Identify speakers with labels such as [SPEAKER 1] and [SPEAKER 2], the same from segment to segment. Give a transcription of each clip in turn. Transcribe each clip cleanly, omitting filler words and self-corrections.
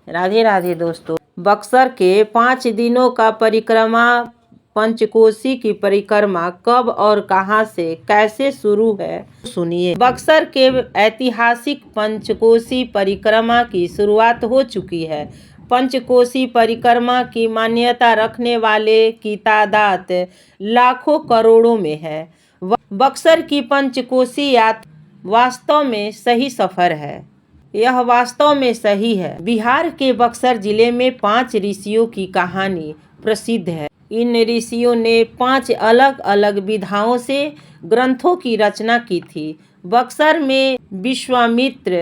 [SPEAKER 1] राधे राधे दोस्तों। बक्सर के 5 दिनों का परिक्रमा पंचकोसी की परिक्रमा कब और कहां से कैसे शुरू है सुनिए। बक्सर के ऐतिहासिक पंचकोसी परिक्रमा की शुरुआत हो चुकी है। पंचकोसी परिक्रमा की मान्यता रखने वाले की तादाद लाखों करोड़ों में है। बक्सर की पंचकोसी यात्रा वास्तव में सही सफर है। यह वास्तव में सही है। बिहार के बक्सर जिले में 5 ऋषियों की कहानी प्रसिद्ध है। इन ऋषियों ने 5 अलग अलग विधाओं से ग्रंथों की रचना की थी। बक्सर में विश्वामित्र,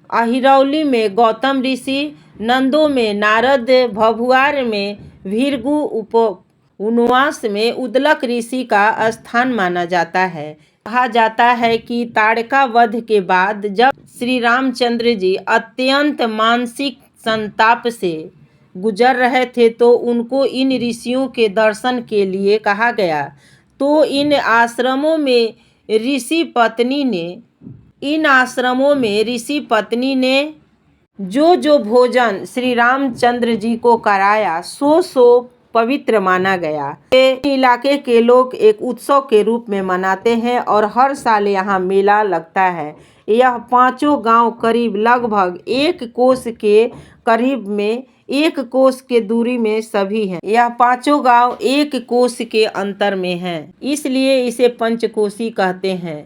[SPEAKER 1] अहिरौली में गौतम ऋषि, नंदो में नारद, भभुआर में भृगु, उपवनवास में उद्गल ऋषि का स्थान माना जाता है। कहा जाता है कि ताड़का वध के बाद जब श्री रामचंद्र जी अत्यंत मानसिक संताप से गुजर रहे थे तो उनको इन ऋषियों के दर्शन के लिए कहा गया। तो इन आश्रमों में ऋषि पत्नी ने जो भोजन श्री रामचंद्र जी को कराया सो पवित्र माना गया। इलाके के लोग एक उत्सव के रूप में मनाते हैं और हर साल यहाँ मेला लगता है। यह 5 गांव करीब लगभग 1 कोस के करीब में 1 कोस के दूरी में सभी हैं। यह 5 गांव 1 कोस के अंतर में हैं, इसलिए इसे पंचकोसी कहते हैं।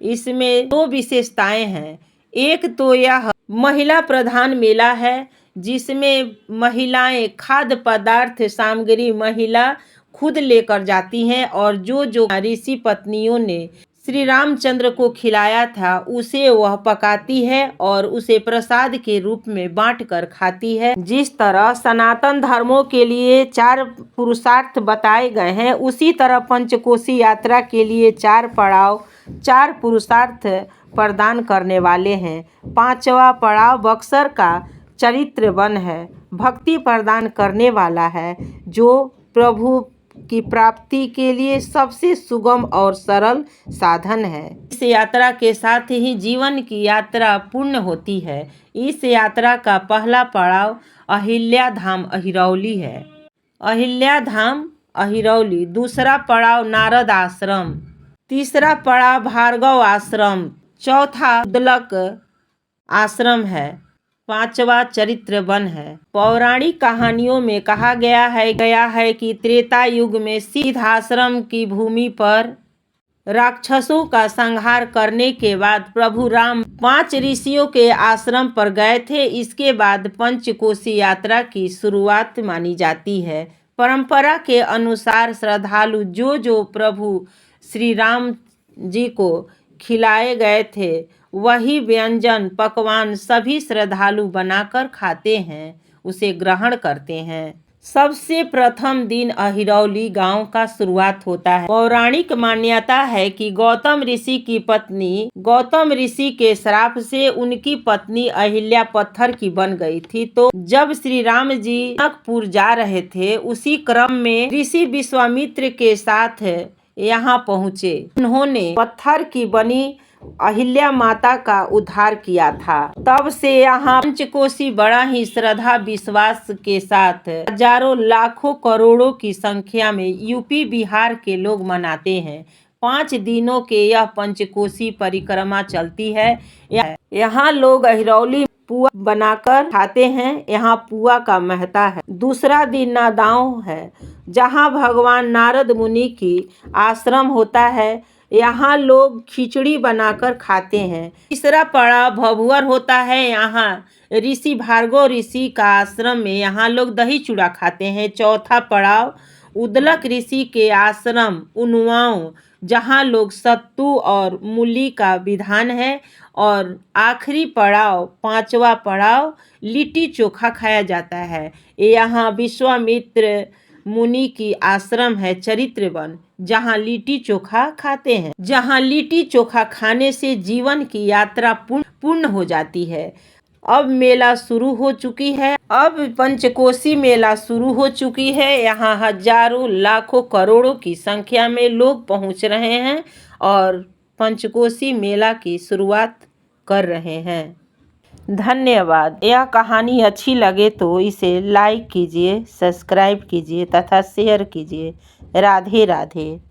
[SPEAKER 1] इसमें 2 विशेषताएं हैं। एक तो यह महिला प्रधान मेला है जिसमें महिलाएं खाद्य पदार्थ सामग्री महिला खुद लेकर जाती हैं और जो ऋषि पत्नियों ने श्री रामचंद्र को खिलाया था उसे वह पकाती है और उसे प्रसाद के रूप में बांटकर खाती है। जिस तरह सनातन धर्मों के लिए 4 पुरुषार्थ बताए गए हैं उसी तरह पंचकोसी यात्रा के लिए 4 पड़ाव 4 पुरुषार्थ प्रदान करने वाले हैं। 5वां पड़ाव बक्सर का चरित्र वन है। भक्ति प्रदान करने वाला है जो प्रभु की प्राप्ति के लिए सबसे सुगम और सरल साधन है। इस यात्रा के साथ ही जीवन की यात्रा पूर्ण होती है। इस यात्रा का पहला पड़ाव अहिल्या धाम अहिरौली है। अहिल्या धाम अहिरौली। दूसरा पड़ाव नारद आश्रम। तीसरा पड़ाव भार्गव आश्रम। चौथा उद्गल आश्रम है। 5वां चरित्र वन है। पौराणिक कहानियों में कहा गया है कि त्रेता युग में सिद्धाश्रम की भूमि पर राक्षसों का संहार करने के बाद प्रभु राम 5 ऋषियों के आश्रम पर गए थे। इसके बाद पंचकोसी यात्रा की शुरुआत मानी जाती है। परंपरा के अनुसार श्रद्धालु जो प्रभु श्री राम जी को खिलाए गए थे वही व्यंजन पकवान सभी श्रद्धालु बनाकर खाते हैं, उसे ग्रहण करते हैं। सबसे प्रथम दिन अहिरौली गांव का शुरुआत होता है। पौराणिक मान्यता है कि गौतम ऋषि की पत्नी गौतम ऋषि के श्राप से उनकी पत्नी अहिल्या पत्थर की बन गई थी। तो जब श्री राम जी जनकपुर जा रहे थे उसी क्रम में ऋषि विश्वामित्र के साथ यहाँ पहुँचे। उन्होंने पत्थर की बनी अहिल्या माता का उद्धार किया था। तब से यहाँ पंचकोसी बड़ा ही श्रद्धा विश्वास के साथ हजारों लाखों करोड़ों की संख्या में यूपी बिहार के लोग मनाते हैं। 5 दिनों के यह पंचकोसी परिक्रमा चलती है। यहाँ लोग अहिरौली पुआ बनाकर खाते हैं। यहाँ पुआ का महत्व है। दूसरा दिन नादाव है जहाँ भगवान नारद मुनि की आश्रम होता है। यहाँ लोग खिचड़ी बनाकर खाते हैं। तीसरा पड़ाव भभुआर होता है। यहाँ ऋषि भार्गव ऋषि का आश्रम में यहाँ लोग दही चूड़ा खाते हैं। चौथा पड़ाव उद्गल ऋषि के आश्रम उन्नाव जहाँ लोग सत्तू और मूली का विधान है। और आखिरी पड़ाव 5वां पड़ाव लिट्टी चोखा खाया जाता है। यहाँ विश्वामित्र मुनि की आश्रम है चरित्र वन जहाँ लिट्टी चोखा खाते हैं। जहाँ लिट्टी चोखा खाने से जीवन की यात्रा पूर्ण हो जाती है। अब मेला शुरू हो चुकी है। अब पंचकोसी मेला शुरू हो चुकी है। यहाँ हजारों लाखों करोड़ों की संख्या में लोग पहुँच रहे हैं और पंचकोसी मेला की शुरुआत कर रहे हैं। धन्यवाद। यह कहानी अच्छी लगे तो इसे लाइक कीजिए, सब्सक्राइब कीजिए तथा शेयर कीजिए। राधे राधे।